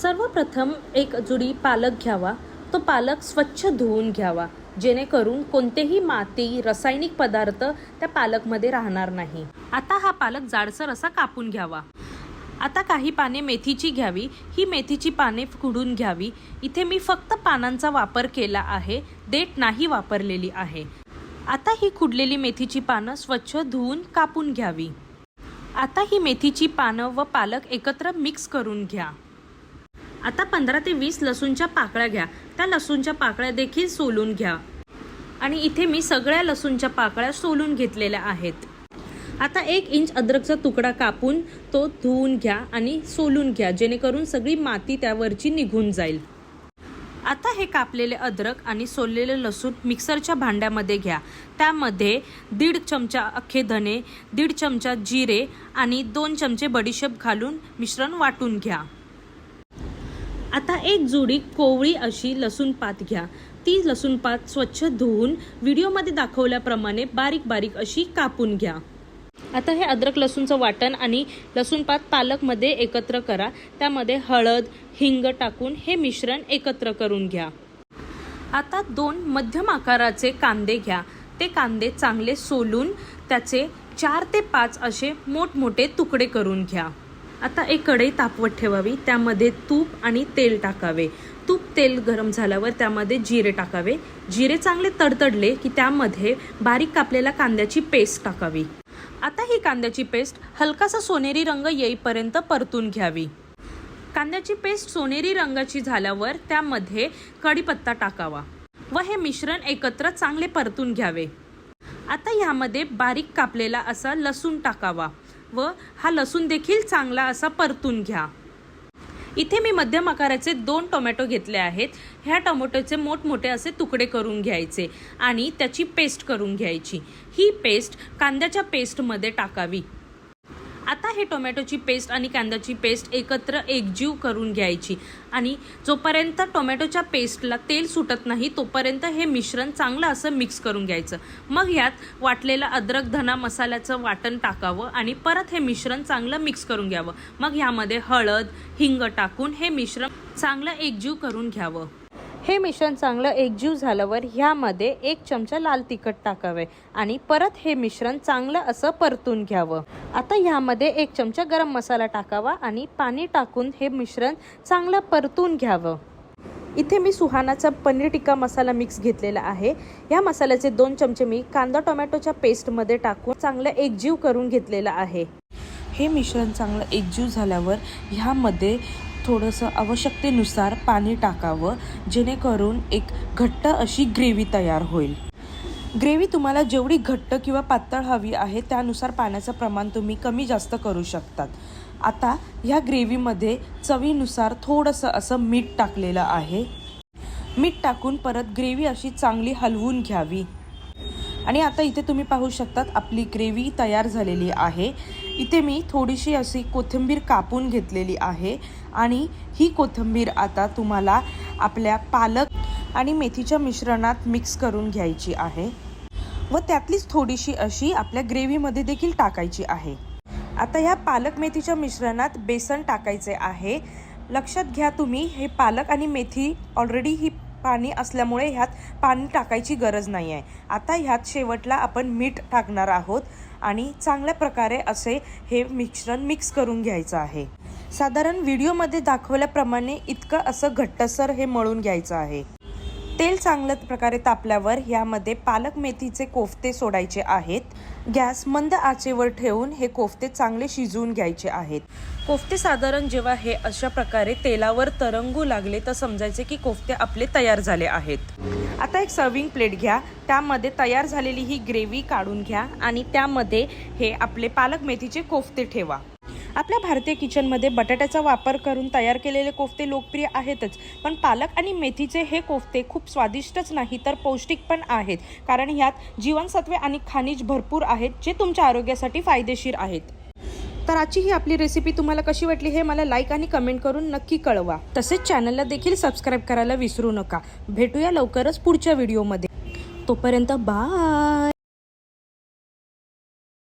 सर्वप्रथम एक जुडी पालक घ्यावा। तो पालक स्वच्छ धुवून घ्यावा, जेणेकरून कोणतेही माती, रासायनिक पदार्थ त्या पालकमध्ये राहणार नाही। आता हा पालक जाडसर असा कापून घ्यावा। आता काही पाने मेथीची घ्यावी। ही मेथीची पाने खुडून घ्यावी। इथे मी फक्त पानांचा वापर केला आहे, देठ नाही वापरलेली आहे। आता ही खुडलेली मेथीची पानं स्वच्छ धुवून कापून घ्यावी। आता ही मेथीची पानं व पालक एकत्र मिक्स करून घ्या। आता 15 ते 20 लसूणच्या पाकळ्या घ्या। त्या लसूणच्या पाकळ्या देखील सोलून घ्या आणि इथे मी सगळ्या लसूणच्या पाकळ्या सोलून घेतलेल्या आहेत। आता 1 इंच अद्रकचा तुकडा कापून तो धुवून घ्या आणि सोलून घ्या, जेणेकरून सगळी माती त्यावरची निघून जाईल। आता हे कापलेले अद्रक आणि सोललेले लसूण मिक्सरच्या भांड्यामध्ये घ्या। त्यामध्ये 1.5 चमचा अख्खे धने, 1.5 चमचा जिरे आणि 2 चमचे बडीशेप घालून मिश्रण वाटून घ्या। आता एक जुडी कोवळी अशी लसूण पात घ्या। ती लसूण पात स्वच्छ धुवून व्हिडिओमध्ये दाखवल्याप्रमाणे बारीक बारीक अशी कापून घ्या। आता हे अद्रक लसूणचं वाटण आणि लसूण पात पालकमध्ये एकत्र करा। त्यामध्ये हळद, हिंग टाकून हे मिश्रण एकत्र करून घ्या। आता 2 मध्यम आकाराचे कांदे घ्या। ते कांदे चांगले सोलून त्याचे 4 ते 5 असे मोठमोठे तुकडे करून घ्या। आता एक कढई तापवत ठेवावी। त्यामध्ये तूप आणि तेल टाकावे। तूप तेल गरम झाल्यावर त्यामध्ये जिरे टाकावे। जिरे चांगले तडतडले की त्यामध्ये बारीक कापलेल्या कांद्याची पेस्ट टाकावी। आता ही कांद्याची पेस्ट हलकासा सोनेरी रंग येईपर्यंत परतून घ्यावी। कांद्याची पेस्ट सोनेरी रंगाची झाल्यावर त्यामध्ये कढीपत्ता टाकावा व हे मिश्रण एकत्र चांगले परतून घ्यावे। आता यामध्ये बारीक कापलेला असा लसूण टाकावा व हा लसूण देखील चांगला असा परतून घ्या। इथे मी मध्यम आकाराचे 2 टोमॅटो घेतले आहेत। ह्या टोमॅटोचे मोठमोठे असे तुकडे करून घ्यायचे आणि त्याची पेस्ट करून घ्यायची। ही पेस्ट कांद्याच्या पेस्टमध्ये टाकावी। आता हे टोमॅटोची पेस्ट आणि कांद्याची पेस्ट एकत्र एकजीव करून घ्यायची आणि जोपर्यंत टोमॅटोच्या पेस्टला तेल सुटत नाही तोपर्यंत हे मिश्रण चांगलं असं मिक्स करून घ्यायचं। मग यात वाटलेला अद्रक धना मसाल्याचं वाटण टाकावं आणि परत हे मिश्रण चांगलं मिक्स करून घ्यावं। मग यामध्ये हळद, हिंग टाकून हे मिश्रण चांगलं एकजीव करून घ्यावं। हे मिश्रण चांगलं एकजीव झाल्यावर ह्यामध्ये 1 चमचा लाल तिखट टाकावे आणि परत हे मिश्रण चांगलं असं परतून घ्यावं। आता ह्यामध्ये 1 चमचा गरम मसाला टाकावा आणि पाणी टाकून हे मिश्रण चांगलं परतून घ्यावं। इथे मी सुहानाचा पनीर टिक्का मसाला मिक्स घेतलेला आहे। या मसाल्याचे 2 चमचे मी कांदा टोमॅटोच्या पेस्टमध्ये टाकून चांगलं एकजीव करून घेतलेलं आहे। हे मिश्रण चांगलं एकजीव झाल्यावर ह्यामध्ये थोडंसं आवश्यकतेनुसार पाणी टाकावं, जेणेकरून एक घट्ट अशी ग्रेव्ही तयार होईल। ग्रेव्ही तुम्हाला जेवढी घट्ट किंवा पातळ हवी आहे त्यानुसार पाण्याचं प्रमाण तुम्ही कमी जास्त करू शकतात। आता ह्या ग्रेव्हीमध्ये चवीनुसार थोडंसं असं मीठ टाकलेलं आहे। मीठ टाकून परत ग्रेव्ही अशी चांगली हलवून घ्यावी आणि आता इथे तुम्ही पाहू शकतात आपली ग्रेव्ही तयार झालेली आहे। इथे मी थोडीशी अशी कोथिंबीर कापून घेतलेली आहे आणि ही कोथिंबीर आता तुम्हाला आपल्या पालक आणि मेथीच्या मिश्रणात मिक्स करून घ्यायची आहे व त्यातलीच थोडीशी अशी आपल्या ग्रेव्हीमध्ये देखील टाकायची आहे। आता ह्या पालक मेथीच्या मिश्रणात बेसन टाकायचे आहे। लक्षात घ्या तुम्ही हे पालक आणि मेथी ऑलरेडी ही पाणी असल्यामुळे ह्यात पाणी टाकायची गरज नाही आहे। आता ह्यात शेवटला आपण मीठ टाकणार आहोत आणि चांगल्या प्रकारे असे हे मिश्रण मिक्स करून घ्यायचं आहे। साधारण व्हिडिओमध्ये दाखवल्याप्रमाणे इतकं असं घट्टसर हे मळून घ्यायचं आहे। तेल चांगल्या प्रकारे तापल्यावर यामध्ये पालक मेथीचे कोफ्ते सोडायचे आहेत। गॅस मंद आचेवर ठेवून हे कोफ्ते चांगले शिजवून घ्यायचे आहेत। कोफ्ते साधारण जेव्हा हे अशा प्रकारे तेलावर तरंगू लागले तर समजायचे की कोफ्ते आपले तयार झाले आहेत। आता एक सर्विंग प्लेट घ्या। त्यामध्ये तयार झालेली ही ग्रेव्ही काढून घ्या आणि त्यामध्ये हे आपले पालक मेथीचे कोफ्ते ठेवा। आपल्या भारतीय किचनमध्ये बटाट्याचा वापर करून तयार केलेले कोफ्ते लोकप्रिय आहेतच, पण पालक आणि मेथीचे हे कोफ्ते खूप स्वादिष्टच नाही तर पौष्टिक पण आहेत, कारण ह्यात जीवनसत्वे आणि खनिज भरपूर आहेत जे तुमच्या आरोग्यासाठी फायदेशीर आहेत। तर आजची ही आपली रेसिपी तुम्हाला कशी वाटली हे मला लाईक आणि कमेंट करून नक्की कळवा। तसेच चॅनलला देखील सबस्क्राईब करायला विसरू नका। भेटूया लवकरच पुढच्या व्हिडिओमध्ये। तोपर्यंत बाय।